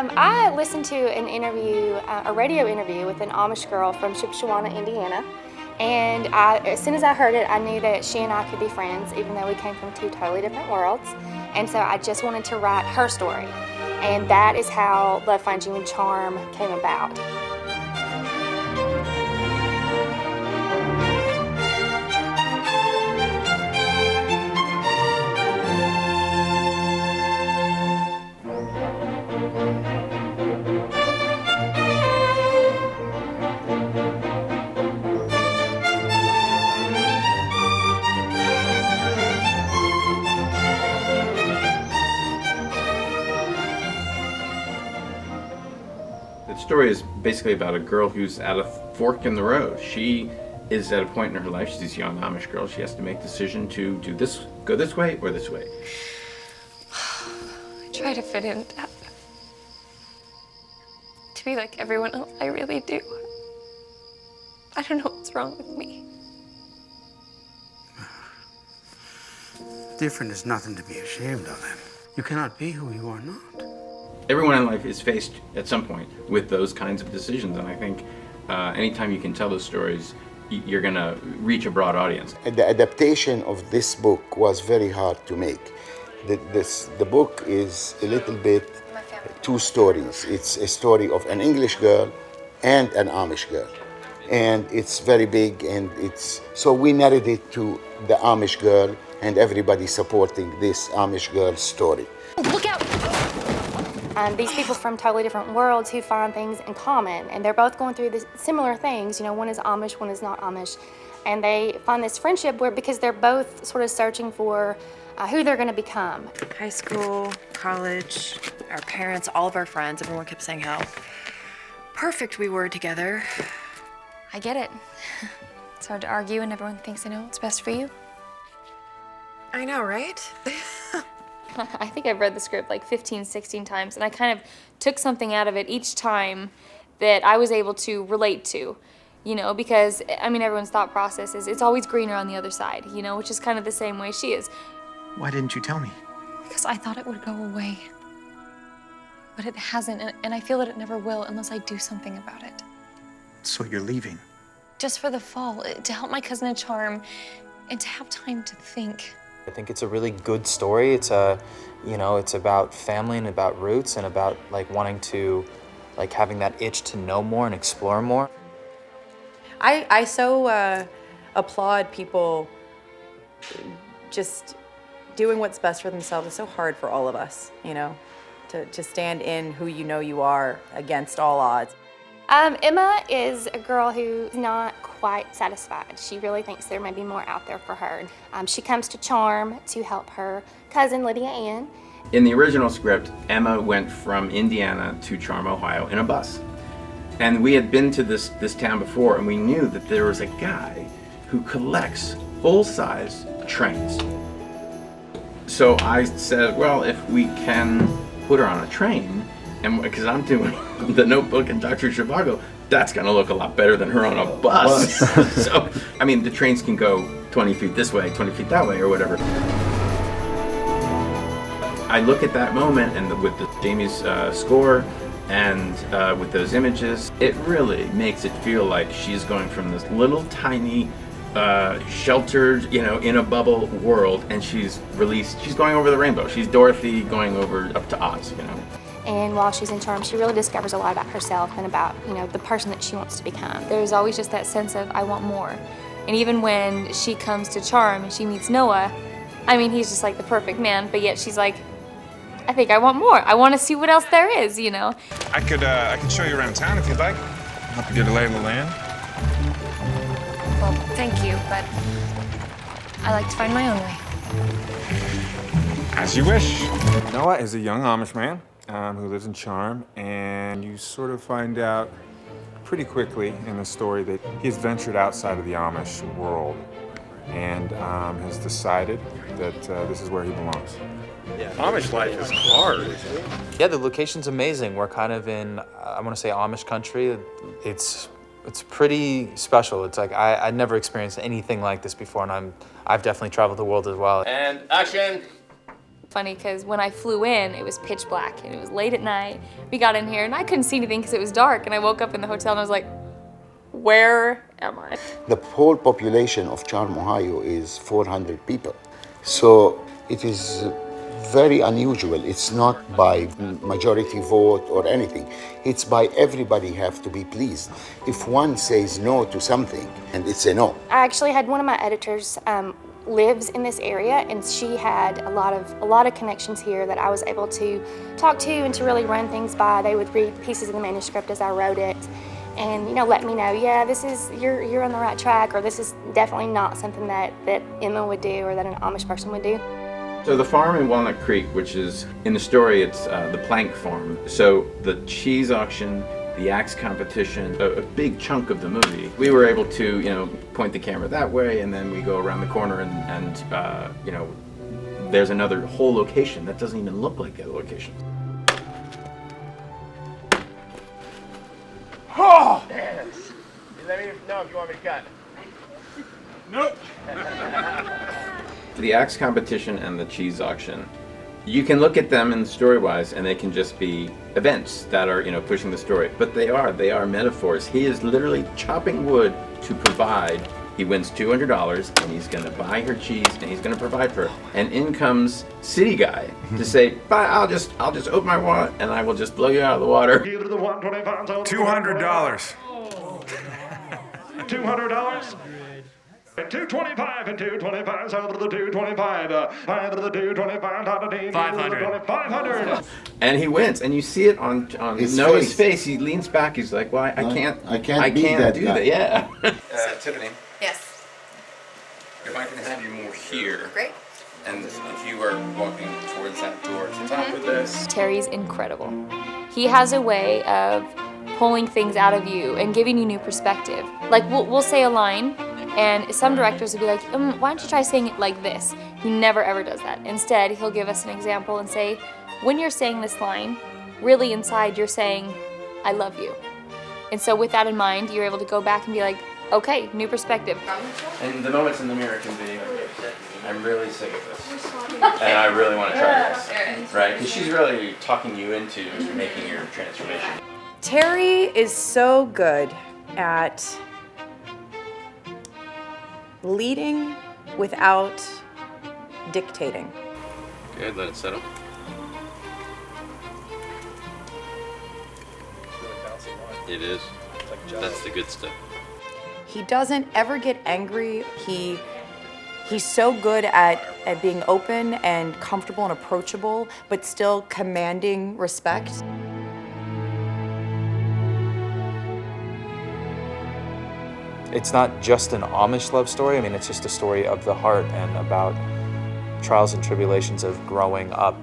I listened to an interview, a radio interview with an Amish girl from Shipshewana, Indiana. And as soon as I heard it, I knew that she and I could be friends, even though we came from two totally different worlds. And so I just wanted to write her story. And that is how Love Finds You in Charm came about. The story is basically about a girl who's at a fork in the road. She is at a point in her life, she's a young Amish girl, she has to make a decision to do this, go this way or this way. I try to fit in, Dad. To be like everyone else, I really do. I don't know what's wrong with me. Different is nothing to be ashamed of, Em. You cannot be who you are not. Everyone in life is faced at some point with those kinds of decisions, and I think anytime you can tell those stories, you're gonna reach a broad audience. The adaptation of this book was very hard to make. The book is a little bit two stories. It's a story of an English girl and an Amish girl. And it's very big, and so we narrated it to the Amish girl and everybody supporting this Amish girl's story. Look out! These people from totally different worlds who find things in common, and they're both going through similar things. You know, one is Amish, one is not Amish, and they find this friendship because they're both sort of searching for who they're going to become. High school, college, our parents, all of our friends, everyone kept saying how perfect we were together. I get it. It's hard to argue and everyone thinks they know what's best for you. I know, right? I think I've read the script like 15, 16 times, and I kind of took something out of it each time that I was able to relate to, you know, because, I mean, everyone's thought process is it's always greener on the other side, you know, which is kind of the same way she is. Why didn't you tell me? Because I thought it would go away. But it hasn't, and I feel that it never will unless I do something about it. So you're leaving? Just for the fall, to help my cousin Charm, and to have time to think. I think it's a really good story. It's it's about family and about roots and about like wanting to, like having that itch to know more and explore more. I so applaud people just doing what's best for themselves. It's so hard for all of us, you know, to stand in who you know you are against all odds. Emma is a girl who's not quite satisfied. She really thinks there may be more out there for her. She comes to Charm to help her cousin, Lydia Ann. In the original script, Emma went from Indiana to Charm, Ohio in a bus. And we had been to this town before, and we knew that there was a guy who collects full-size trains. So I said, well, if we can put her on a train, and because I'm doing The Notebook and Dr. Zhivago, that's gonna look a lot better than her on a bus. So, I mean, the trains can go 20 feet this way, 20 feet that way, or whatever. I look at that moment, and with Jamie's score, and with those images, it really makes it feel like she's going from this little tiny, sheltered, you know, in a bubble world, and she's going over the rainbow. She's Dorothy going over up to Oz, you know. And while she's in Charm, she really discovers a lot about herself and about, you know, the person that she wants to become. There's always just that sense of, I want more. And even when she comes to Charm and she meets Noah, I mean, he's just like the perfect man, but yet she's like, I think I want more. I want to see what else there is, you know? I could show you around town if you'd like. Help you get a lay of the land. Well, thank you, but I like to find my own way. As you wish. Noah is a young Amish man who lives in Charm, and you sort of find out pretty quickly in the story that he's ventured outside of the Amish world and has decided that this is where he belongs. Yeah. Amish life is hard. Yeah, the location's amazing. We're kind of in, I want to say Amish country. It's pretty special. It's like I'd never experienced anything like this before, and I've definitely traveled the world as well. And action! Funny because when I flew in, it was pitch black and it was late at night. We got in here and I couldn't see anything because it was dark, and I woke up in the hotel and I was like, where am I? The whole population of Charm, Ohio is 400 people. So it is very unusual. It's not by majority vote or anything. It's by everybody have to be pleased. If one says no to something, and it's a no. I actually had one of my editors lives in this area, and she had a lot of connections here that I was able to talk to and to really run things by. They would read pieces of the manuscript as I wrote it, and let me know, yeah, this is you're on the right track, or this is definitely not something that Emma would do or that an Amish person would do. So the farm in Walnut Creek, which is in the story, it's the plank farm. So the cheese auction, the axe competition, a big chunk of the movie, we were able to point the camera that way, and then we go around the corner and there's another whole location that doesn't even look like a location. Oh! Yes. Let me know if you want me to cut. Nope. For the axe competition and the cheese auction, you can look at them in story-wise, and they can just be events that are, pushing the story. But they are metaphors. He is literally chopping wood to provide. He wins $200, and he's going to buy her cheese, and he's going to provide for her. And in comes City Guy to say, "Bye, I'll just open my wallet, and I will just blow you out of the water." $200. $200. And 225 and 225 out of the 225. 5 of the 225. 500. 500. And he wins, and you see it on His Noah's face. face. He leans back. He's like, "Well, I can't be that do guy." that." Yeah. Tiffany, Yes. if I can have you more here, Great. and if you are walking towards that door to the top of this. Terry's incredible. He has a way of pulling things out of you and giving you new perspective. Like we'll say a line, and some directors will be like, why don't you try saying it like this? He never ever does that. Instead, he'll give us an example and say, when you're saying this line, really inside you're saying, I love you. And so with that in mind, you're able to go back and be like, okay, new perspective. And the moments in the mirror can be, I'm really sick of this, and I really want to try this, right? Because she's really talking you into making your transformation. Terry is so good at leading without dictating. Good, let it settle. It is. That's the good stuff. He doesn't ever get angry. He's so good at being open and comfortable and approachable, but still commanding respect. It's not just an Amish love story. I mean, it's just a story of the heart and about trials and tribulations of growing up.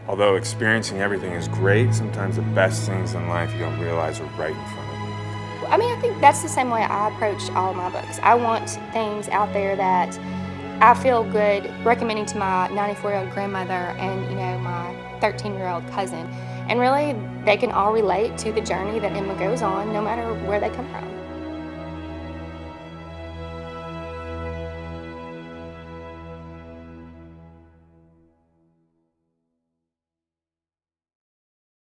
Although experiencing everything is great, sometimes the best things in life you don't realize are right in front of you. I mean, I think that's the same way I approach all of my books. I want things out there that I feel good recommending to my 94-year-old grandmother and, my 13-year-old cousin. And really, they can all relate to the journey that Emma goes on, no matter where they come from.